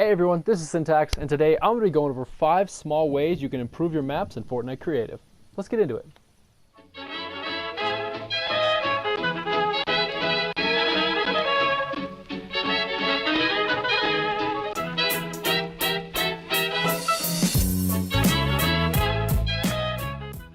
Hey everyone, this is Syntax, and today I'm going to be going over 5 small ways you can improve your maps in Fortnite Creative. Let's get into it.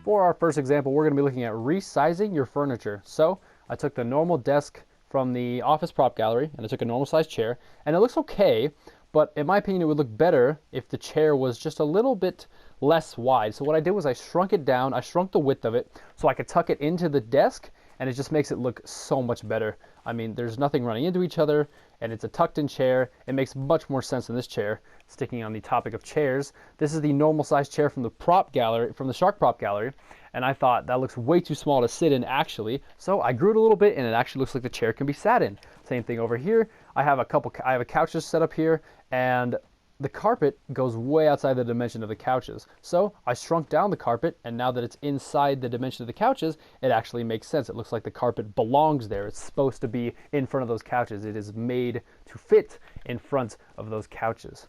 For our first example, we're going to be looking at resizing your furniture. So I took the normal desk from the office prop gallery, and I took a normal sized chair, and it looks okay, but in my opinion it would look better if the chair was just a little bit less wide. So what I did was I shrunk it down, I shrunk the width of it so I could tuck it into the desk, and it just makes it look so much better. I mean, there's nothing running into each other, and it's a tucked in chair. It makes much more sense than this chair. Sticking on the topic of chairs, this is the normal size chair from the prop gallery, from the Shark prop gallery, and I thought that looks way too small to sit in actually, so I grew it a little bit and it actually looks like the chair can be sat in. Same thing over here. I have a couches set up here, and the carpet goes way outside the dimension of the couches. So I shrunk down the carpet, and now that it's inside the dimension of the couches, it actually makes sense. It looks like the carpet belongs there. It's supposed to be in front of those couches. It is made to fit in front of those couches.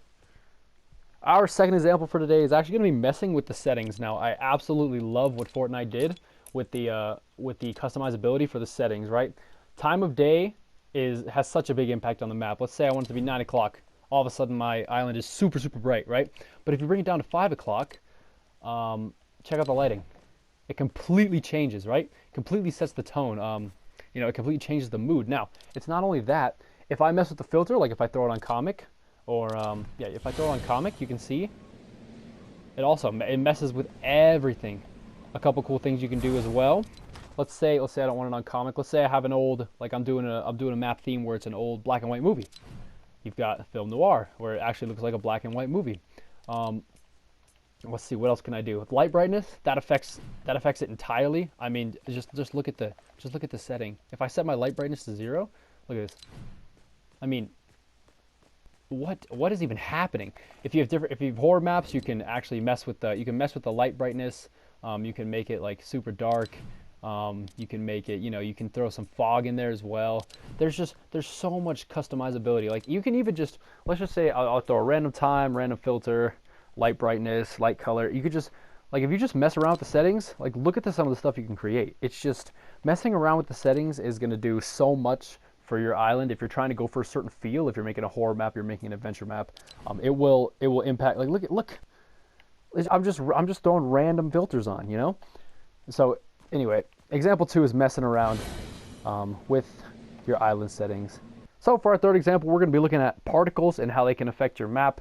Our second example for today is actually going to be messing with the settings. Now, I absolutely love what Fortnite did with the customizability for the settings, right? Time of day has such a big impact on the map. Let's say I want it to be 9 o'clock. All of a sudden my island is super bright, right? But if you bring it down to 5 o'clock, check out the lighting. It completely changes, right? Completely sets the tone. It completely changes the mood. Now, it's not only that. If I mess with the filter, like if I throw it on comic, or if I throw it on comic, you can see it messes with everything. A couple cool things you can do as well. Let's say I don't want it on comic. Let's say I have an old, like I'm doing a map theme where it's an old black and white movie. You've got film noir, where it actually looks like a black and white movie. Let's see, what else can I do? With light brightness, that affects it entirely. I mean, just look at the setting. If I set my light brightness to 0, look at this. I mean, what is even happening? If you have horror maps, you can actually mess with the light brightness. You can make it like super dark. You can make it, you can throw some fog in there as well. There's so much customizability. Like you can even just, let's just say I'll throw a random time, random filter, light brightness, light color. You could just, like if you just mess around with the settings, like look at some of the stuff you can create. It's just messing around with the settings is going to do so much for your island. If you're trying to go for a certain feel, if you're making a horror map, you're making an adventure map, it will impact. Like look. I'm just throwing random filters on, So anyway, example 2 is messing around with your island settings. So for our third example, we're going to be looking at particles and how they can affect your map.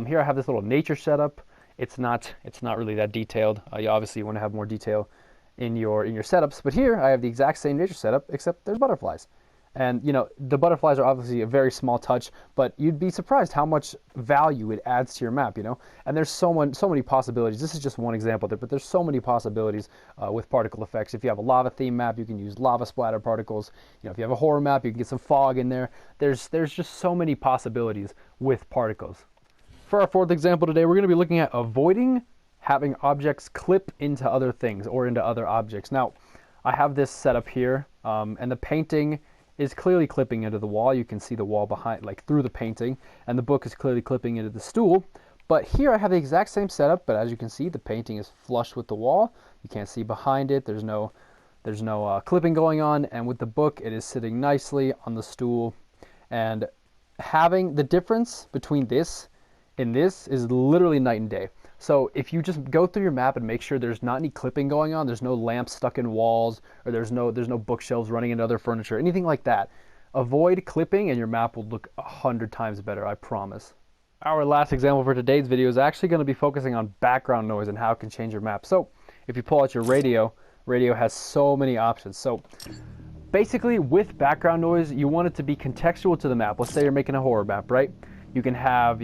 Here I have this little nature setup. It's not really that detailed. You obviously want to have more detail in your setups, but here I have the exact same nature setup except there's butterflies. And the butterflies are obviously a very small touch, but you'd be surprised how much value it adds to your map, And there's so many possibilities. This is just one example there, but there's so many possibilities with particle effects. If you have a lava theme map, you can use lava splatter particles. If you have a horror map, you can get some fog in there. There's just so many possibilities with particles. For our fourth example today, we're going to be looking at avoiding having objects clip into other things or into other objects. Now, I have this set up here, and the painting is clearly clipping into the wall. You can see the wall behind, like through the painting, and the book is clearly clipping into the stool. But here I have the exact same setup, but as you can see, the painting is flush with the wall. You can't see behind it. There's no clipping going on, and with the book, it is sitting nicely on the stool. And having the difference between this and this is literally night and day. So if you just go through your map and make sure there's not any clipping going on, there's no lamps stuck in walls, or there's no bookshelves running into other furniture, anything like that, avoid clipping and your map will look 100 times better, I promise. Our last example for today's video is actually going to be focusing on background noise and how it can change your map. So if you pull out your radio has so many options. So basically with background noise, you want it to be contextual to the map. Let's say you're making a horror map, right? You can have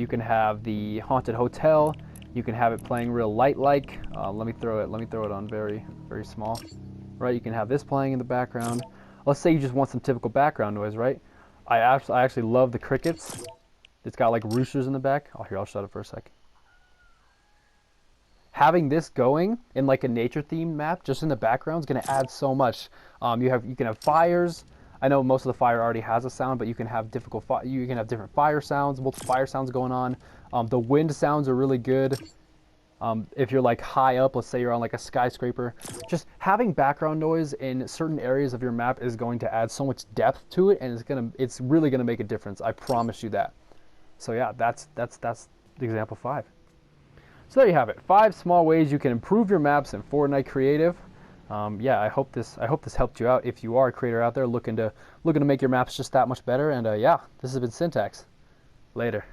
the haunted hotel. You can have it playing real light-like. Let me throw it on very small. Right, you can have this playing in the background. Let's say you just want some typical background noise, right? I actually love the crickets. It's got like roosters in the back. I'll shut it for a sec. Having this going in like a nature themed map just in the background is going to add so much. You can have fires. I know most of the fire already has a sound, but you can have you can have different fire sounds, multiple fire sounds going on. The wind sounds are really good. If you're like high up, let's say you're on like a skyscraper, just having background noise in certain areas of your map is going to add so much depth to it, and it's really gonna make a difference. I promise you that. So yeah, that's example 5. So there you have it. 5 small ways you can improve your maps in Fortnite Creative. Yeah, I hope this helped you out. If you are a creator out there looking to make your maps just that much better. And yeah, this has been Syntax. Later.